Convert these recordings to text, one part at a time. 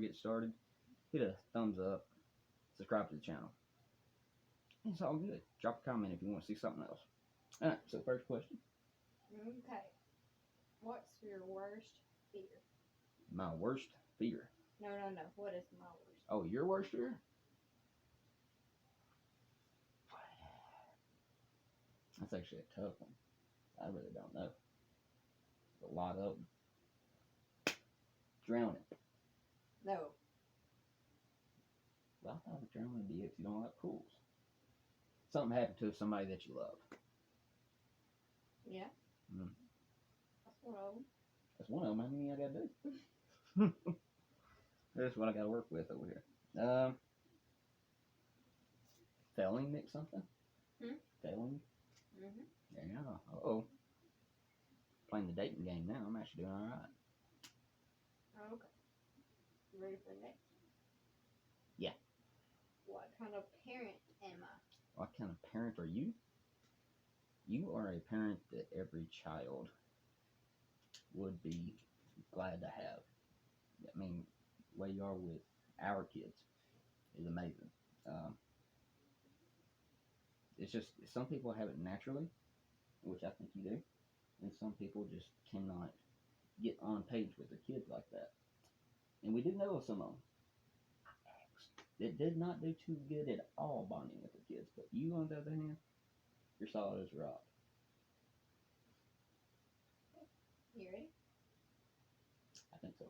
get started, hit a thumbs up, subscribe to the channel. It's all good. Drop a comment if you want to see something else. All right, so first question. Okay. What's your worst fear? My worst fear. No. What is my worst? Oh, your worst fear? That's actually a tough one. I really don't know. A lot of them. Drowning. No. Well, I thought drowning would be if you don't like pools. Something happened to somebody that you love. Yeah. Mm. That's one of them. That's one of them. How many I gotta do? That's what I gotta work with over here. Failing at something? Failing? Mm-hmm. Yeah. Uh-oh. Playing the dating game now. I'm actually doing alright. Okay. You ready for the next? Yeah. What kind of parent am I? What kind of parent are you? You are a parent that every child would be glad to have. I mean, the way you are with our kids is amazing. It's just, some people have it naturally, which I think you do, and some people just cannot get on page with their kids like that. And we do know of some of them that did not do too good at all bonding with their kids, but you, on the other hand, you're solid as a rock. You ready? I think so.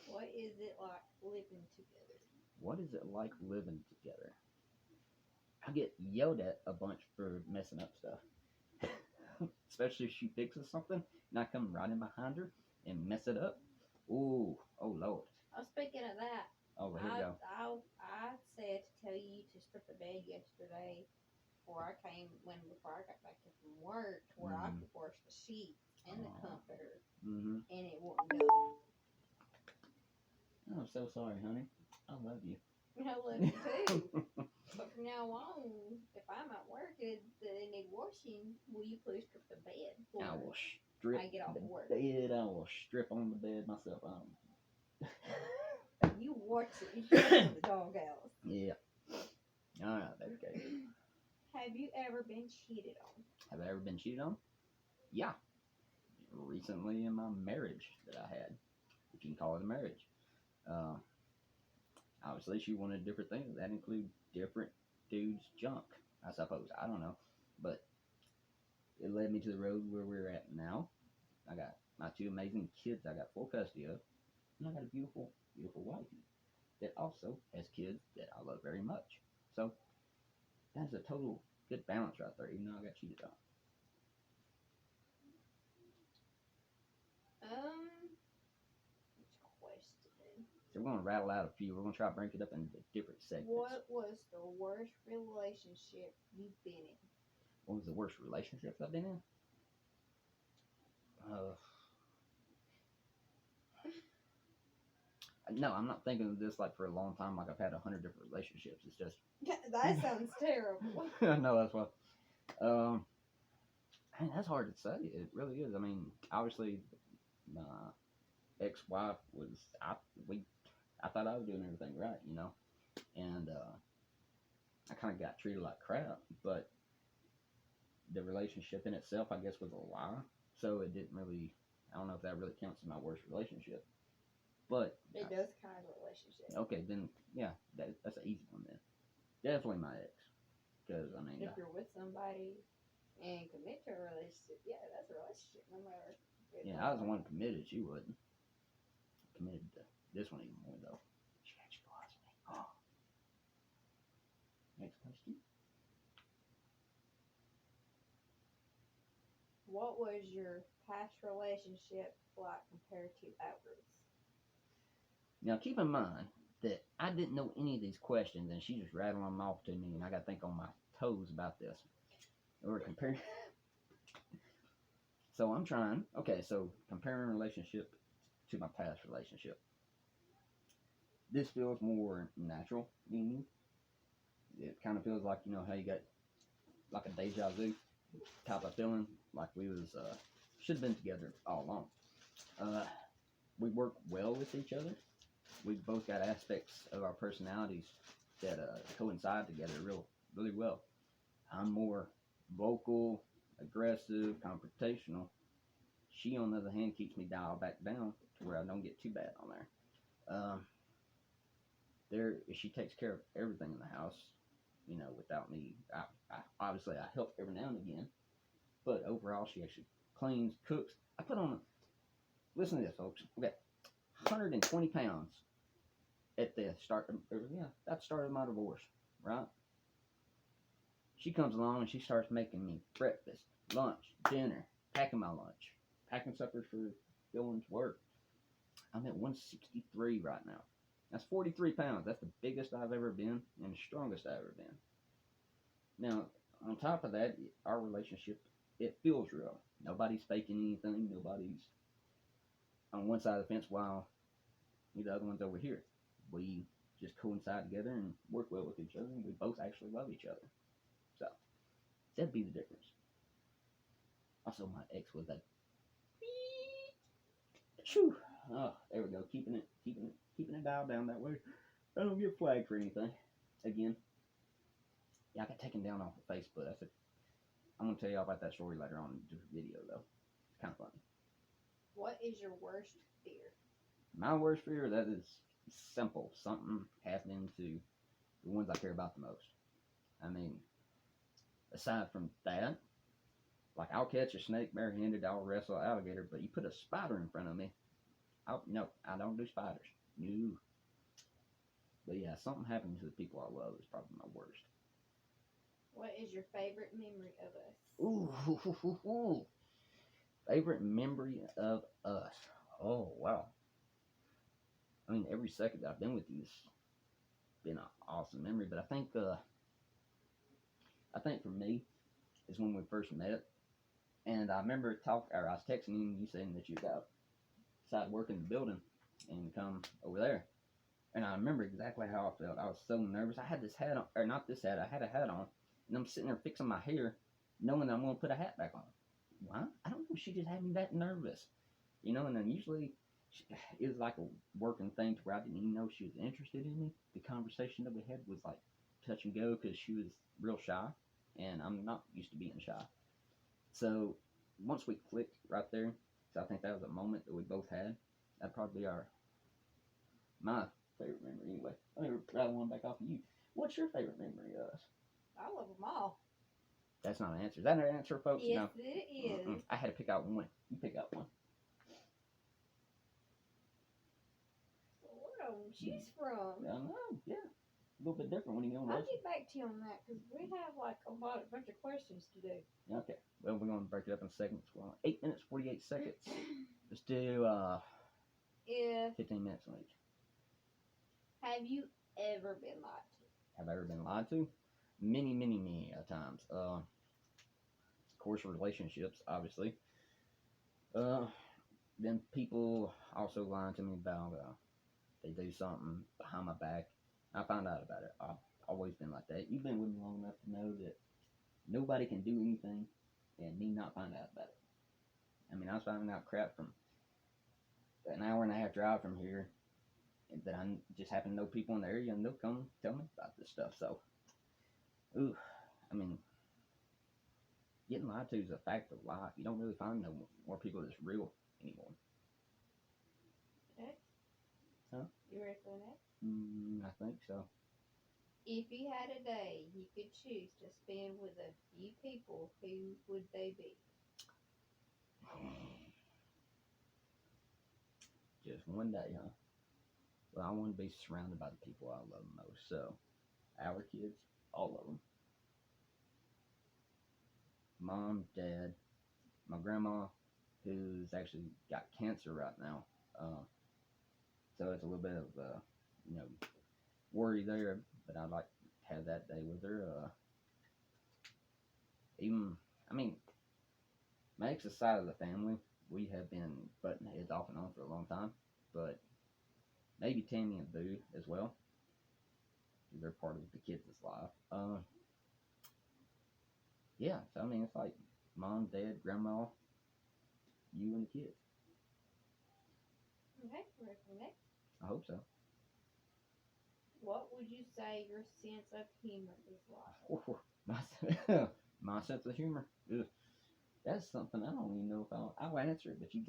What is it like living together? What is it like living together? I get yelled at a bunch for messing up stuff. Especially if she fixes something and I come right in behind her and mess it up. Ooh, oh Lord. Oh, speaking of that, Oh, here we go. I said to tell you to strip the bed yesterday before I got back in from work, where I could wash the sheets and the comforter, and it wouldn't do it. I'm so sorry, honey. I love you. I love you too. But from now on, if I'm at work and they need washing, will you please strip the bed? I will strip I get off the work. bed. I will strip on the bed myself. You watch it. You strip in the doghouse. Yeah. All right, baby. Okay. Have you ever been cheated on? Have I ever been cheated on? Yeah. Recently in my marriage that I had, if you can call it a marriage. Obviously, she wanted different things. That include different dudes' junk, I suppose. I don't know. But it led me to the road where we're at now. I got my two amazing kids I got full custody of. And I got a beautiful, beautiful wife that also has kids that I love very much. So that's a total good balance right there, even though I got cheated on. Which question? So we're going to rattle out a few. We're going to try to break it up into different segments. What was the worst relationship you've been in? What was the worst relationships I've been in? No, I'm not thinking of this like for a long time, like I've had 100 different relationships. It's just... That sounds terrible. No, that's what... Man, that's hard to say. It really is. I mean, obviously, my ex-wife was... I thought I was doing everything right, you know? And I kind of got treated like crap, but the relationship in itself, I guess, was a lie. So it didn't really... I don't know if that really counts as my worst relationship. But it does kind of relationship. Okay, then yeah, that's an easy one then. Definitely my ex, because I mean, if you're with somebody and commit to a relationship, yeah, that's a relationship. No matter. Yeah, I was the one committed. She wasn't committed to this one even more though. She actually loves me. Oh. Next question. What was your past relationship like compared to ours? Now, keep in mind that I didn't know any of these questions, and she just rattled them off to me, and I got to think on my toes about this. Or comparing. So I'm trying. Okay, so comparing relationship to my past relationship. This feels more natural, meaning it kind of feels like, you know, how you got like a deja vu type of feeling, like we was should have been together all along. we work well with each other. We've both got aspects of our personalities that coincide together really well. I'm more vocal, aggressive, confrontational. She, on the other hand, keeps me dialed back down to where I don't get too bad on there. She takes care of everything in the house, without me. Obviously I help every now and again, but overall she actually cleans, cooks. I put on. Listen to this, folks. We got 120 pounds at the start. That started my divorce, right? She comes along and she starts making me breakfast, lunch, dinner, packing my lunch, packing suppers for going to work. I'm at 163 right now. That's 43 pounds. That's the biggest I've ever been and the strongest I've ever been. Now, on top of that, our relationship, it feels real. Nobody's faking anything. Nobody's on one side of the fence while the other one's over here. We just coincide together and work well with each other, and we both actually love each other. So, that'd be the difference. Also, my ex was a Shoo. Oh, there we go. Keeping it dialed down that way. I don't get flagged for anything. Again. Yeah, I got taken down off of Facebook. I'm gonna tell you all about that story later on in the video though. It's kinda funny. What is your worst fear? My worst fear, that is simple. Something happening to the ones I care about the most. I mean, aside from that, like I'll catch a snake barehanded, I'll wrestle an alligator, but you put a spider in front of me, no, I don't do spiders. No. But yeah, something happening to the people I love is probably my worst. What is your favorite memory of us? Ooh. Favorite memory of us. Oh, wow. I mean, every second that I've been with you has been an awesome memory, but I think for me, is when we first met, and I remember I was texting you, and you saying that you got outside work in the building and come over there. And I remember exactly how I felt. I was so nervous. I had this hat on, or not this hat, I had a hat on, and I'm sitting there fixing my hair, knowing that I'm going to put a hat back on. Why? I don't know. She just had me that nervous. And then usually it was like a working thing to where I didn't even know she was interested in me. The conversation that we had was like touch and go because she was real shy, and I'm not used to being shy. So once we clicked right there, so I think that was a moment that we both had. That'd probably be my favorite memory anyway. Let me rattle one back off of you. What's your favorite memory of us? I love them all. That's not an answer. Is that an answer, folks? Yes, No. it is. I had to pick out one. You pick out one. So what do you choose from? I don't know. Yeah. A little bit different when you go on I'll this. get back to you on that because we have like a bunch of questions to do. Okay. Well, we're going to break it up in segments. We're on 8 minutes, 48 seconds. Let's do 15 minutes on each. Have you ever been lied to? Have I ever been lied to? Many times. Of course, relationships, obviously. Then people also lying to me about they do something behind my back. I found out about it. I've always been like that. You've been with me long enough to know that nobody can do anything and me not find out about it. I mean, I was finding out crap from an hour and a half drive from here that I just happen to know people in the area, and they'll come tell me about this stuff. So, I mean, getting lied to is a fact of life. You don't really find no more people that's real anymore. Next. Huh? You ready for the next? I think so. If you had a day you could choose to spend with a few people, who would they be? Just one day, huh? Well, I want to be surrounded by the people I love most. So, our kids, all of them. Mom, Dad, my grandma, who's actually got cancer right now. So it's a little bit of, worry there, but I'd like to have that day with her. My ex's side of the family, we have been butting heads off and on for a long time, but maybe Tammy and Boo as well. They're part of the kids' life. Yeah, so I mean, it's like Mom, Dad, Grandma, you, and the kids. Okay, ready for the next? I hope so. What would you say your sense of humor is like? My sense of humor. Ugh. That's something I don't even know if I'll answer it, but you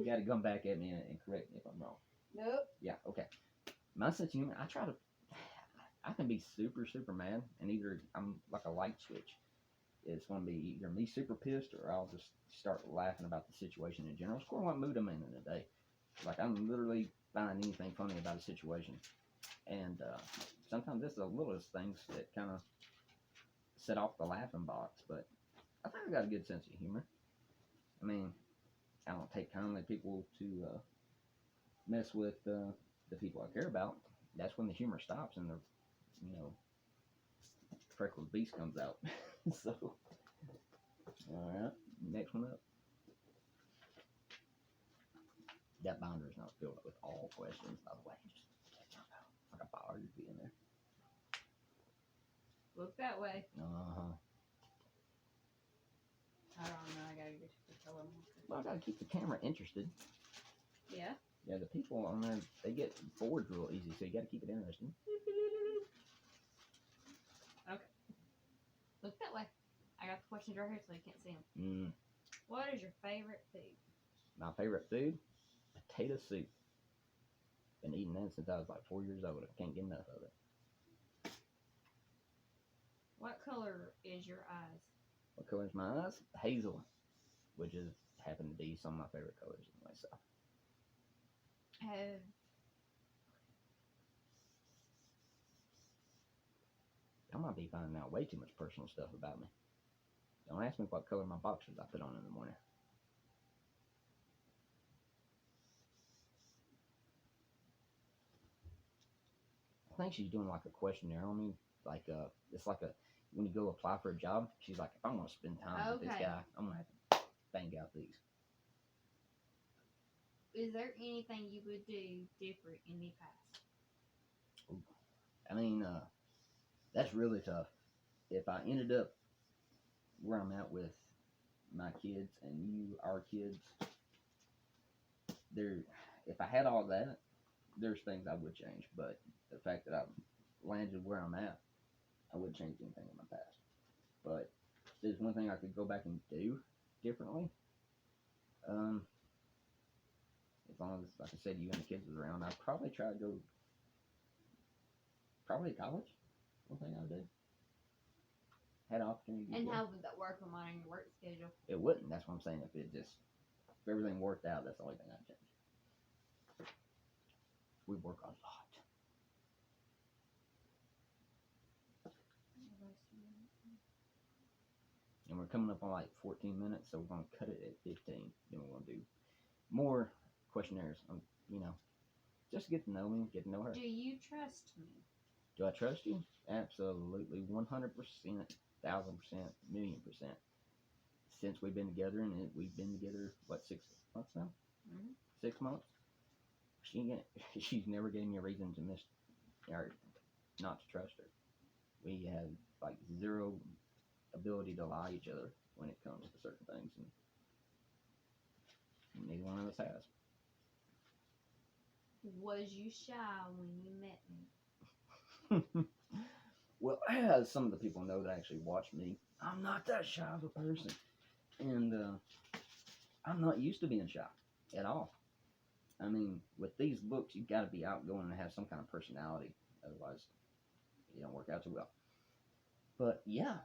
gotta come back at me and correct me if I'm wrong. Nope. Yeah, okay. My sense of humor, I can be super mad, and either I'm like a light switch. It's going to be either me super pissed or I'll just start laughing about the situation in general. It's according to what mood I'm in the day. Like, I'm literally finding anything funny about a situation. And sometimes it's the littlest things that kind of set off the laughing box. But I think I got a good sense of humor. I mean, I don't take kindly people to mess with the people I care about. That's when the humor stops and the, freckled beast comes out. So, alright, next one up. That binder is not filled up with all questions, by the way. Just like a biography in there. Look that way. Uh-huh. I don't know. I gotta get to the color marker. Well, I gotta keep the camera interested. Yeah? Yeah, the people on there, they get bored real easy, so you gotta keep it interesting. Okay. Look that way. I got the questions right here so you can't see them. What is your favorite food? My favorite food? Potato soup. Been eating that since I was like 4 years old. I can't get enough of it. What color is your eyes? What color is my eyes? Hazel, which is happen to be some of my favorite colors anyway. So I might be finding out way too much personal stuff about me. Don't ask me what color my boxers I put on in the morning. I think she's doing like a questionnaire on me. Like it's like when you go apply for a job, she's like, if I want to spend time with this guy, I'm gonna have to bang out these. Is there anything you would do different in the past? Ooh. I mean, that's really tough. If I ended up where I'm at with my kids and our kids, if I had all that, there's things I would change. But the fact that I've landed where I'm at, I wouldn't change anything in my past. But there's one thing I could go back and do differently. As long as, like I said, you and the kids was around, I'd probably try to go to college. One thing I would do. Had an opportunity. And how would that work on your work schedule? It wouldn't. That's what I'm saying. If everything worked out, that's the only thing I'd change. We work a lot. And we're coming up on like 14 minutes, so we're going to cut it at 15. Then we're going to do more questionnaires, just get to know me, get to know her. Do you trust me? Do I trust you? Absolutely, 100%, 1,000%, 1,000,000%. Since we've been together, and we've been together, 6 months now? Mm-hmm. 6 months? She's never gave me a reason to not to trust her. We have like zero ability to lie to each other when it comes to certain things, and neither one of us has. Was you shy when you met me? Well, as some of the people know that actually watch me, I'm not that shy of a person, and I'm not used to being shy at all. I mean, with these books, you've got to be outgoing and have some kind of personality, otherwise you don't work out too well. But yeah,